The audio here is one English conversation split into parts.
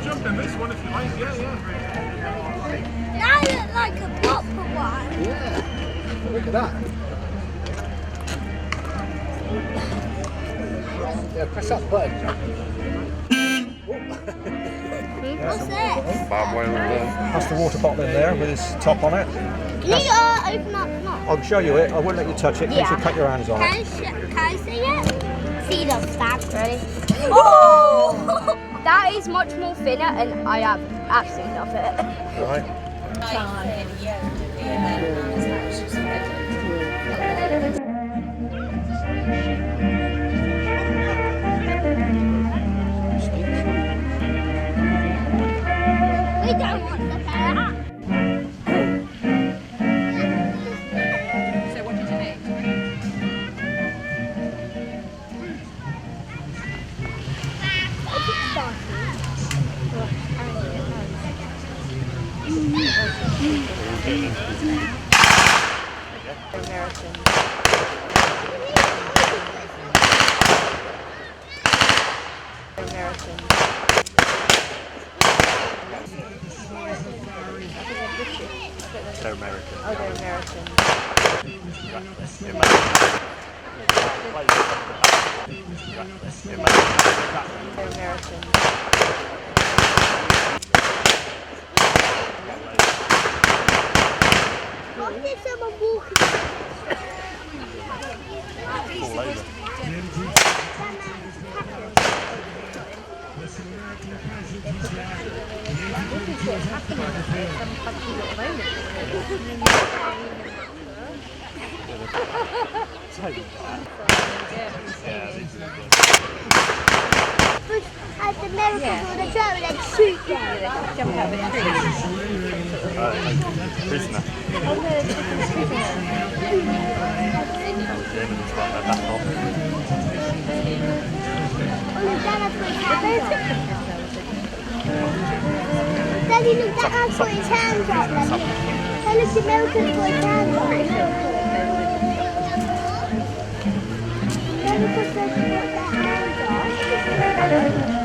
Jump in this one if you like, yeah. That looks like a proper one. Yeah, look at that. Yeah, press that button. What's this? That's the water bottle in there with its top on it. Can you open up the knob? I'll show you it. I won't let you touch it. Yeah. You cut your hands on Can it. I see it? See the stab. Ready? Oh! That is much more thinner and I absolutely love it. Right. We don't want the parrot. So what did you need? They're American. Oh, they're American. They're American. What if someone walking? Fall over. As the Americans on the trail, they'd shoot them. Jump out of the tree. Prisoner. Germans got their back off. Daddy, look, that man's got his hands up. Hey, look, the American's got his hands up. Daddy, because they've got their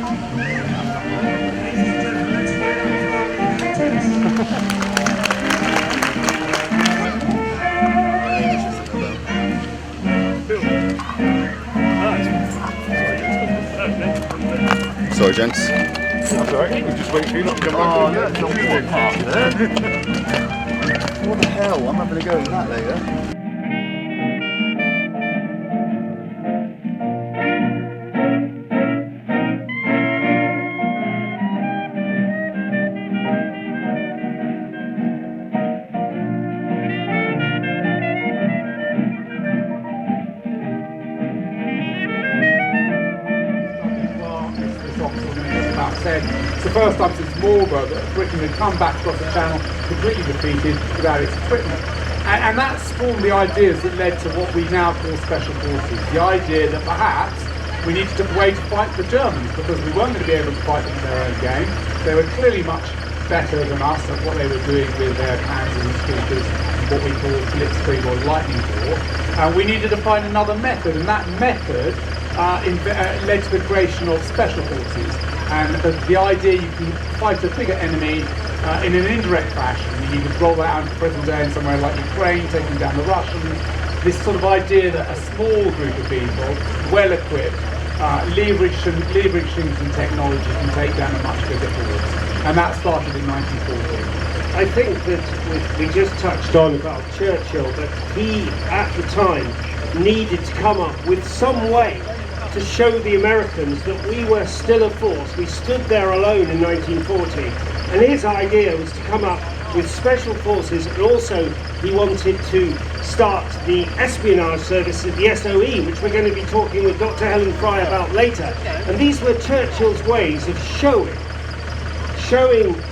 Sorry, gents. That's alright, we'll just wait for you not to come back. Oh, that's not one part there. What the hell? I'm having a go at that later. It's the first time since Marlborough that Britain had come back across the Channel completely defeated without its equipment. And that spawned the ideas that led to what we now call special forces. The idea that perhaps we needed a way to fight the Germans because we weren't going to be able to fight them in their own game. They were clearly much better than us at what they were doing with their Panzers and Scooters, what we call blitzkrieg or lightning war. And we needed to find another method, and that method led to the creation of special forces. And the idea you can fight a bigger enemy in an indirect fashion. You could roll that out into present day in somewhere like Ukraine, taking down the Russians. This sort of idea that a small group of people, well equipped, leveraging some technology, can take down a much bigger force. And that started in 1940. I think that we just touched on about Churchill, that he at the time needed to come up with some way to show the Americans that we were still a force. We stood there alone in 1940, and his idea was to come up with special forces, and also he wanted to start the espionage service at the SOE, which we're going to be talking with Dr. Helen Fry about later. And these were Churchill's ways of showing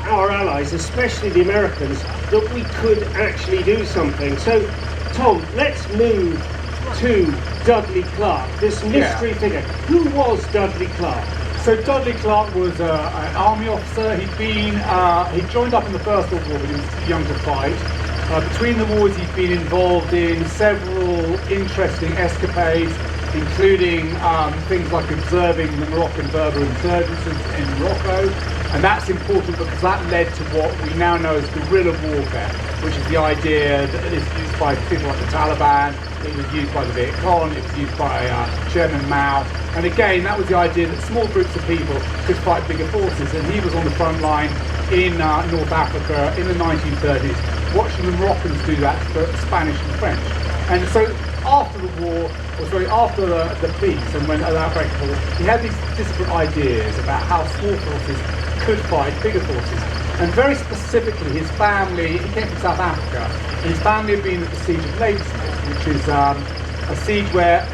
our allies, especially the Americans, that we could actually do something. So, Tom, let's move to Dudley Clark, this mystery figure. Who was Dudley Clark? So Dudley Clark was an army officer. He joined up in the First World War, but he was too young to fight. Between the wars, he'd been involved in several interesting escapades, including things like observing the Moroccan Berber insurgents in Morocco. And that's important because that led to what we now know as guerrilla warfare, which is the idea that it's used by people like the Taliban, it was used by the Viet Cong, it was used by Chairman Mao. And again, that was the idea that small groups of people could fight bigger forces. And he was on the front line in North Africa in the 1930s, watching the Moroccans do that for Spanish and French. And so after the war, after the peace and when at the outbreak of war, he had these disparate ideas about how small forces could fight bigger forces. And very specifically, his family, he came from South Africa, and his family had been at the siege of Ladysmith, which is a siege where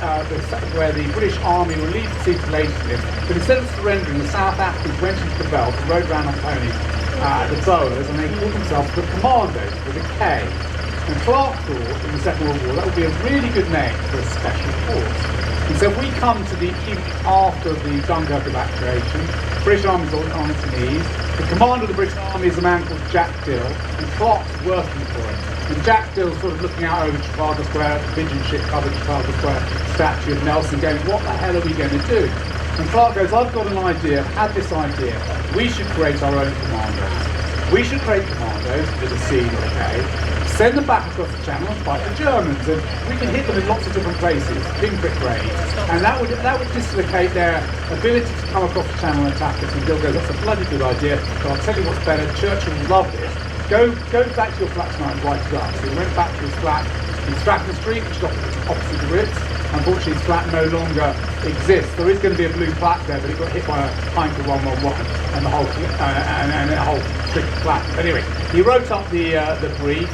the British Army relieved the siege of Ladysmith, but instead of surrendering, the South Africans went into the veldt and rode around on ponies, the Boers, and they called themselves the Commandos, with a K. And Clark thought in the Second World War that would be a really good name for a special force. And so if we come to the evening after the Dunkirk evacuation, the British Army's on its knees. The commander of the British Army is a man called Jack Dill, and Clark's working for it. And Jack Dill's sort of looking out over Trafalgar Square, the pigeon ship covered Trafalgar Square statue of Nelson, going, what the hell are we going to do? And Clark goes, I've got an idea, I've had this idea, we should create our own commandos. We should create commandos with a C, not a K, send them back across the channel and fight the Germans, and we can hit them in lots of different places, pinprick raids, and that would dislocate their ability to come across the channel and attack us. And Bill goes, that's a bloody good idea, but I'll tell you what's better, Churchill will love this. Go back to your flat tonight and write it up. So he went back to his flat in Stratton Street, which is opposite the Ritz. Unfortunately, his flat no longer exists. There is going to be a blue plaque there, but it got hit by a Heinkel 111 and the whole strict flat. Anyway, he wrote up the brief.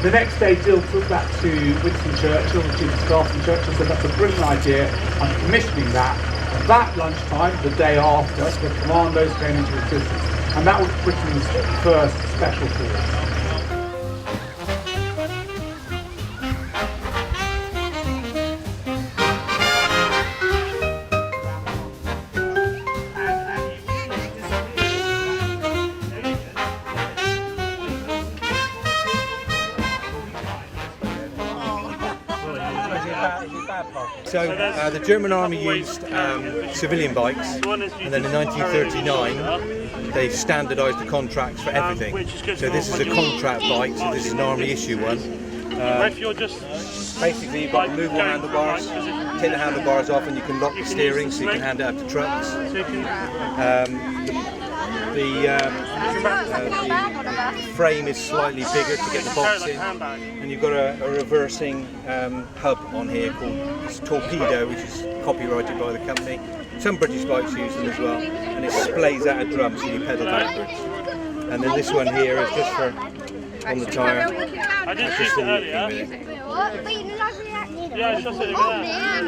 The next day, Dill took that to Winston Churchill, the Chief of Staff, and Churchill said, that's a brilliant idea, I'm commissioning that. And that lunchtime, the day after, the commandos came into existence. And that was Britain's first special force. So the German army used civilian bikes, and then in 1939 they standardised the contracts for everything. So this is a contract bike, so this is an army issue one. Basically you've got removable handlebars, take the handlebars off and you can lock the steering so you can hand it up to trucks. The frame is slightly bigger to get the box in, and you've got a reversing hub on here called Torpedo, which is copyrighted by the company. Some British bikes use them as well, and it splays out a drum so you pedal backwards. And then this one here is just for on the tyre. I did just it earlier. Yeah, I shot it again.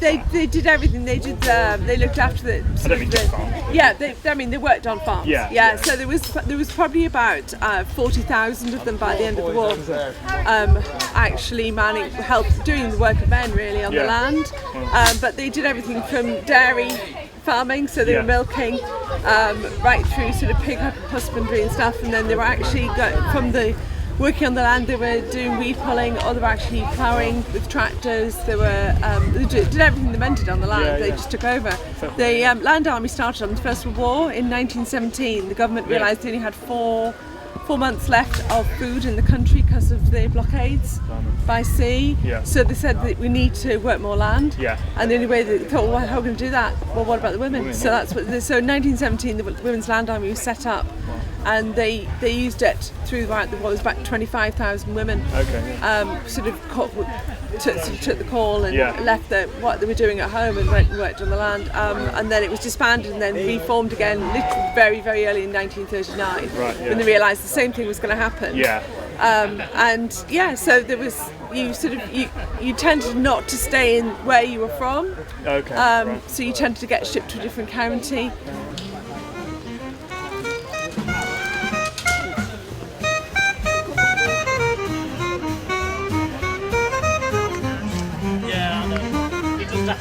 They did everything. They did. They looked after the. Yeah, they worked on farms. Yeah. So there was probably about 40,000 of them by the end of the war. Actually, helped doing the work of men really on the land. But they did everything from dairy farming, so they were milking, right through sort of pig husbandry and stuff, and then they were actually from the working on the land. They were doing weed pulling, or they were actually ploughing with tractors. They were they did everything the men did on the land. They just took over. The Land Army started on the First World War in 1917. The government realised they only had four months left of food in the country because of the blockades by sea. So they said that we need to work more land. And the only way they thought, well, how are we going to do that? Well, what about the women? So that's what. So in 1917, the Women's Land Army was set up, and they used it throughout the war. There was about 25,000 women. Sort of took the call and left what they were doing at home and went and worked on the land. And then it was disbanded and then reformed again, literally very, very early in 1939, when they realised the same thing was going to happen. So there was you tended not to stay in where you were from. So you tended to get shipped to a different county.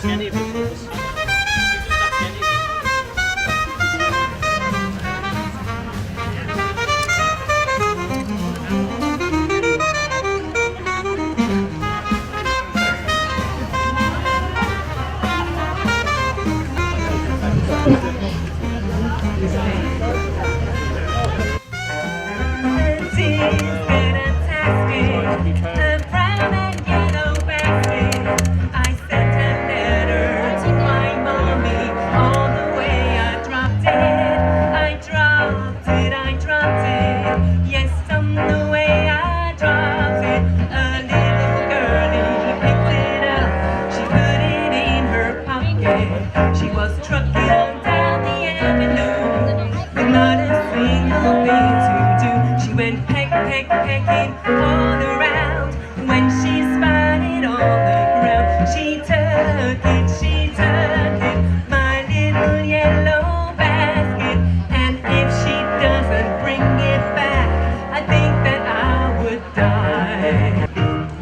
any of the doors. She was trucking down the avenue with not a single thing to do. She went pecking all around. When she spotted on the ground, she took it, my little yellow basket. And if she doesn't bring it back, I think that I would die.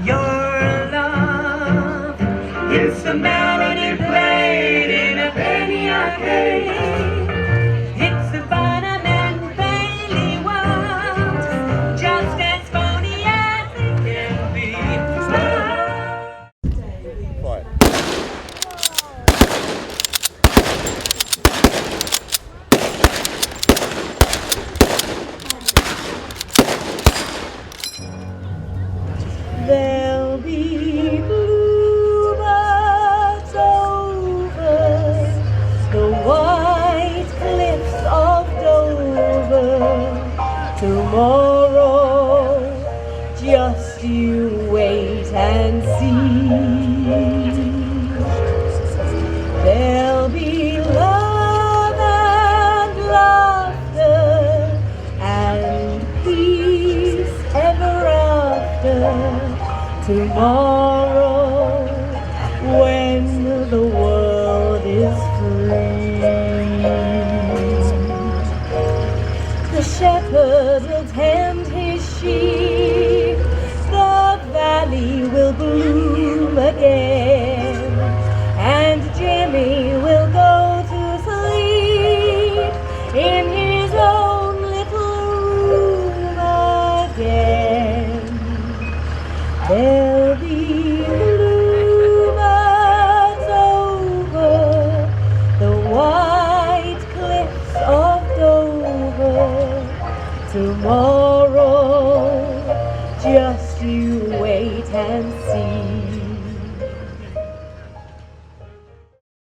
Your love is the melody played in a penny arcade. It's the Barnum and Bailey world, just as phony as it can be. Right. There'll be bluebirds over the white cliffs of Dover tomorrow. Just you wait and see. There'll be love and laughter and peace ever after tomorrow, when the world is free. The shepherd will tend his sheep, the valley will bloom again, and Jimmy will go to sleep in his own little room again. There'll be bluebirds over the white cliffs of Dover tomorrow. Just you wait and see.